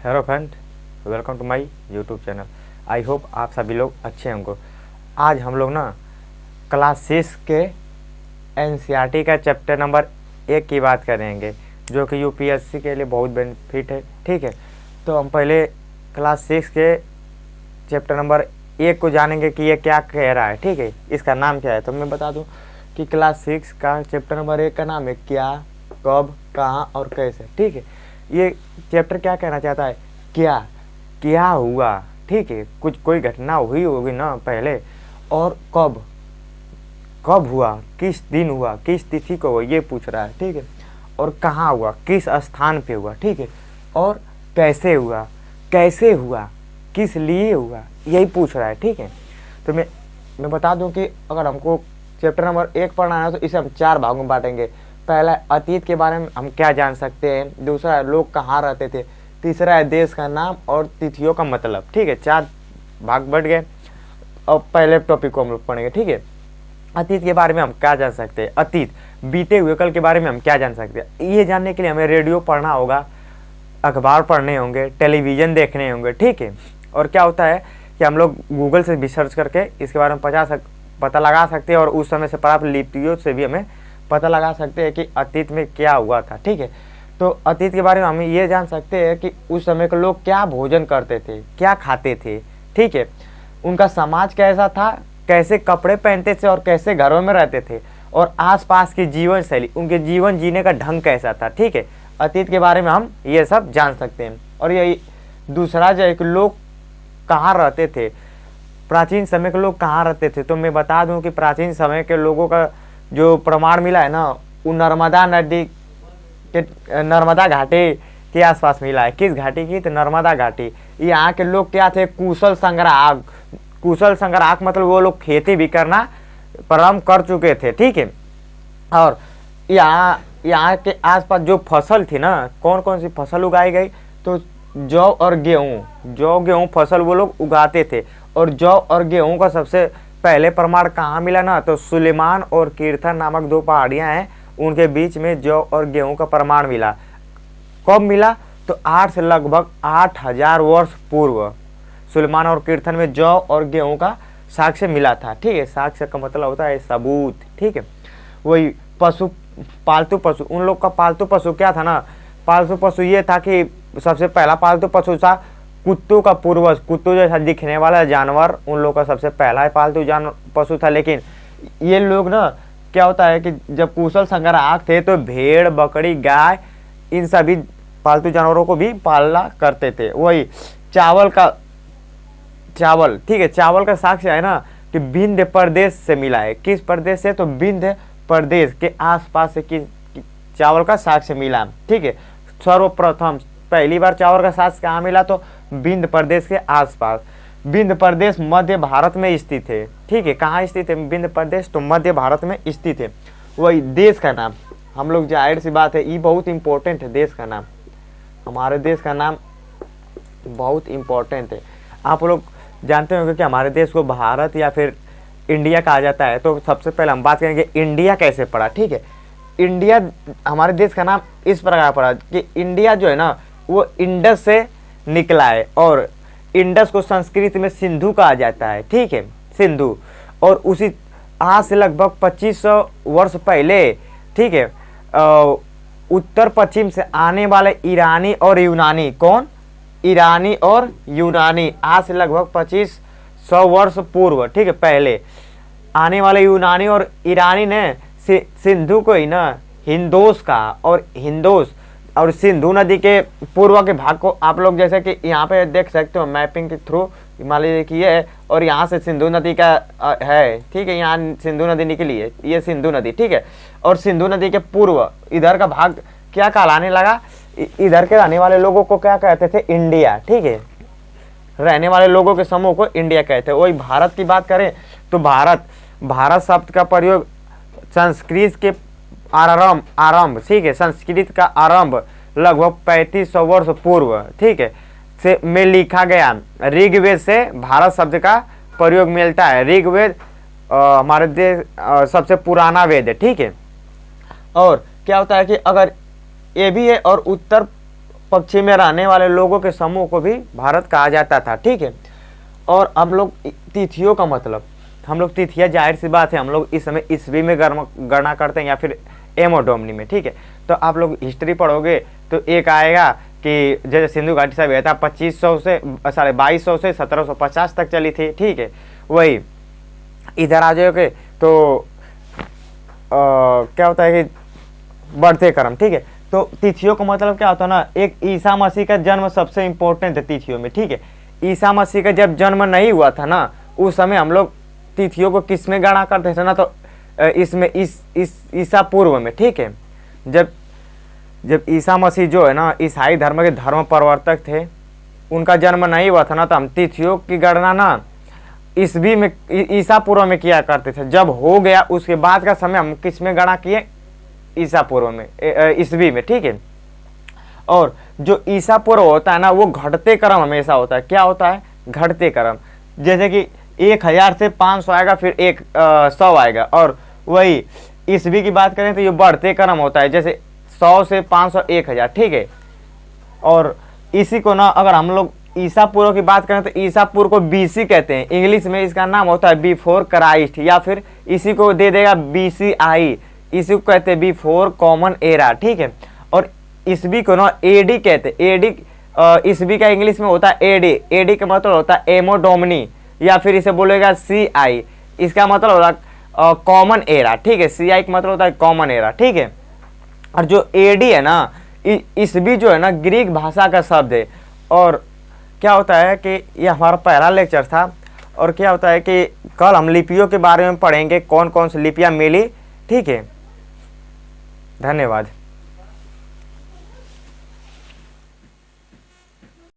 Hello friend, welcome to my YouTube channel. I hope आप सभी लोग अच्छे होंगे। आज हम लोग ना क्लास 6 के एनसीईआरटी का चैप्टर नंबर 1 की बात करेंगे, जो कि यूपीएससी के लिए बहुत बेनिफिट है। ठीक है, तो हम पहले क्लास 6 के चैप्टर नंबर 1 को जानेंगे कि ये क्या कह रहा है। ठीक है, इसका नाम क्या है। तो मैं बता दूं कि क्लास 6 का चैप्टर नंबर 1 का नाम है क्या, कब, कहाँ और कैसे। ठीक है, ये चैप्टर क्या कहना चाहता है, क्या हुआ। ठीक है, कुछ कोई घटना हुई होगी ना पहले, और कब हुआ, किस दिन हुआ, किस तिथि को हुआ, ये पूछ रहा है। ठीक है, और कहाँ हुआ, किस स्थान पे हुआ। ठीक है, और कैसे हुआ, किस लिए हुआ, यही पूछ रहा है। ठीक है, तो मैं बता दूं कि अगर हमको चैप्टर नंबर 1 पढ़ना है तो इसे हम 4 भागों में बांटेंगे। पहला है अतीत के बारे में हम क्या जान सकते हैं, दूसरा है लोग कहाँ रहते थे, तीसरा है देश का नाम और तिथियों का मतलब। ठीक है, 4 भाग बढ़ गए। अब पहले टॉपिक को हम लोग पढ़ेंगे। ठीक है, अतीत के बारे में हम क्या जान सकते हैं, अतीत बीते हुए कल के बारे में हम क्या जान सकते हैं। ये जानने के लिए हमें रेडियो पढ़ना होगा, अखबार पढ़ने होंगे, टेलीविज़न देखने होंगे। ठीक है, और क्या होता है कि हम लोग गूगल से भी सर्च करके इसके बारे में पता लगा सकते हैं, और उस समय से प्राप्त लिपियों से भी हमें पता लगा सकते हैं कि अतीत में क्या हुआ था। ठीक है, तो अतीत के बारे में हम ये जान सकते हैं कि उस समय के लोग क्या भोजन करते थे, क्या खाते थे। ठीक है, उनका समाज कैसा था, कैसे कपड़े पहनते थे और कैसे घरों में रहते थे, और आसपास की जीवन शैली, उनके जीवन जीने का ढंग कैसा था। ठीक है, अतीत के बारे में हम ये सब जान सकते हैं। और यही दूसरा जो है कि लोग कहाँ रहते थे, प्राचीन समय के लोग कहाँ रहते थे। तो मैं बता दूं कि प्राचीन समय के लोगों का जो प्रमाण मिला है ना, वो नर्मदा नदी के, नर्मदा घाटी के आसपास मिला है। किस घाटी की, तो नर्मदा घाटी। यहाँ के लोग क्या थे, कुशल संग्राहक मतलब वो लोग खेती भी करना प्रारंभ कर चुके थे। ठीक है, और यहाँ के आसपास जो फसल थी ना, कौन कौन सी फसल उगाई गई, तो जौ और गेहूँ फसल वो लोग उगाते थे। और जौ और गेहूँ का सबसे पहले प्रमाण कहाँ मिला ना, तो सुलेमान और कीर्थन नामक 2 पहाड़ियाँ हैं, उनके बीच में जौ और गेहूँ का प्रमाण मिला। कब मिला, तो 8 से लगभग 8000 वर्ष पूर्व सुलेमान और कीर्थन में जौ और गेहूँ का साक्ष्य मिला था। ठीक है, साक्ष्य का मतलब होता है सबूत। ठीक है, वही पालतू पशु, उन लोग का पालतू पशु क्या था ना, पालतू पशु ये था कि सबसे पहला पालतू पशु था कुत्तों का पूर्वज, कुत्तों जैसा दिखने वाला जानवर उन लोग का सबसे पहला पालतू पशु था। लेकिन ये लोग ना, क्या होता है कि जब कुशल संग्राहक थे तो भेड़, बकरी, गाय, इन सभी पालतू जानवरों को भी पालना करते थे। वही चावल, ठीक है, चावल का साक्ष्य है ना कि विंध्य प्रदेश से मिला है। किस प्रदेश से, तो विंध्य प्रदेश के आसपास से चावल का साक्ष्य मिला। ठीक है, सर्वप्रथम पहली बार चावल का साक्ष्य कहाँ मिला, तो विंध्य प्रदेश के आसपास। विंध्य प्रदेश मध्य भारत में स्थित है। ठीक है, कहाँ स्थित है विंध्य प्रदेश, तो मध्य भारत में स्थित है। वही देश का नाम, हम लोग जाहिर सी बात है, ये बहुत इंपॉर्टेंट है। देश का नाम, हमारे देश का नाम बहुत इंपॉर्टेंट है। आप लोग जानते होंगे कि हमारे देश को भारत या फिर इंडिया कहा जाता है। तो सबसे पहले हम बात करेंगे इंडिया कैसे पड़ा। ठीक है, इंडिया हमारे देश का नाम इस प्रकार पड़ा कि इंडिया जो है ना, वो इंडस से निकला है, और इंडस को संस्कृत में सिंधु कहा जाता है। ठीक है, सिंधु। और उसी आज से लगभग 2500 वर्ष पहले, ठीक है, उत्तर पश्चिम से आने वाले ईरानी और यूनानी, कौन, ईरानी और यूनानी, आज से लगभग 2500 वर्ष पूर्व, ठीक है, पहले आने वाले यूनानी और ईरानी ने सिंधु को ही ना हिंदोस कहा। और सिंधु नदी के पूर्व के भाग को आप लोग जैसे कि यहाँ पे देख सकते हो मैपिंग के थ्रू, मान लीजिए कि ये है, और यहाँ से सिंधु नदी का है। ठीक है, यहाँ सिंधु नदी निकली है, ये सिंधु नदी। ठीक है, और सिंधु नदी के पूर्व इधर का भाग क्या कहलाने लगा, इधर के रहने वाले लोगों को क्या कहते थे, इंडिया। ठीक है, रहने वाले लोगों के समूह को इंडिया कहते हैं। वही भारत की बात करें तो भारत शब्द का प्रयोग संस्कृत के आरंभ, ठीक है, संस्कृत का आरंभ लगभग 3500 वर्ष पूर्व, ठीक है, से में लिखा गया। ऋग्वेद से भारत शब्द का प्रयोग मिलता है। ऋग्वेद हमारे देश सबसे पुराना वेद है। ठीक है, और क्या होता है कि अगर ये भी है और पक्षी में रहने वाले लोगों के समूह को भी भारत कहा जाता था। ठीक है, और हम लोग तिथियों का मतलब, हम लोग तिथियाँ जाहिर सी बात है हम लोग इस समय ईस्वी में गणना करते हैं या फिर एमो डोमनी में। ठीक है, तो आप लोग हिस्ट्री पढ़ोगे तो एक आएगा कि जैसे सिंधु घाटी सभ्यता 2200 से 1750 तक चली थी। ठीक है, वही इधर आ जाओगे तो क्या होता है कि बढ़ते क्रम। ठीक है, तो तिथियों का मतलब क्या होता है ना, एक ईसा मसीह का जन्म सबसे इम्पोर्टेंट है तिथियों में। ठीक है, ईसा मसीह का जब जन्म नहीं हुआ था ना, उस समय हम लोग तिथियों को किस में गणना करते थे ना, तो इसमें ईसा पूर्व में। ठीक है, जब ईसा मसीह जो है ना ईसाई धर्म के धर्म प्रवर्तक थे, उनका जन्म नहीं हुआ था ना, तो हम तिथियों की गणना ना ईस्वी में ईसा पूर्व में किया करते थे। जब हो गया उसके बाद का समय हम किस में गणना किए, ईसा पूर्व में, ईस्वी में। ठीक है, और जो ईसा पूर्व होता है ना वो घटते क्रम हमेशा होता है। क्या होता है, घटते क्रम। जैसे कि 1000 से 500 आएगा, फिर 100 आएगा, और वही ईस्वी की बात करें तो ये बढ़ते क्रम होता है, जैसे 100 से 500 1000। ठीक है, और इसी को ना अगर हम लोग ईसा पूर्व की बात करें तो ईसा पूर्व को बीसी कहते हैं। इंग्लिश में इसका नाम होता है बिफोर क्राइस्ट, या फिर इसी को दे देगा BCI, इसी को कहते हैं बिफोर कॉमन एरा। ठीक है, और ईस्वी को ना AD कहते हैं। AD ईस्वी का इंग्लिश में होता है AD। AD का मतलब होता है एमो डोमनी, या फिर इसे बोलेगा CI, इसका मतलब होता है कॉमन एरा। ठीक है, CI का मतलब होता है कॉमन एरा। ठीक है, और जो AD है ना, ईस्वी जो है ना ग्रीक भाषा का शब्द है। और क्या होता है कि ये हमारा पहला लेक्चर था, और क्या होता है कि कल हम लिपियों के बारे में पढ़ेंगे, कौन कौन सी लिपियाँ मिली। ठीक है, धन्यवाद।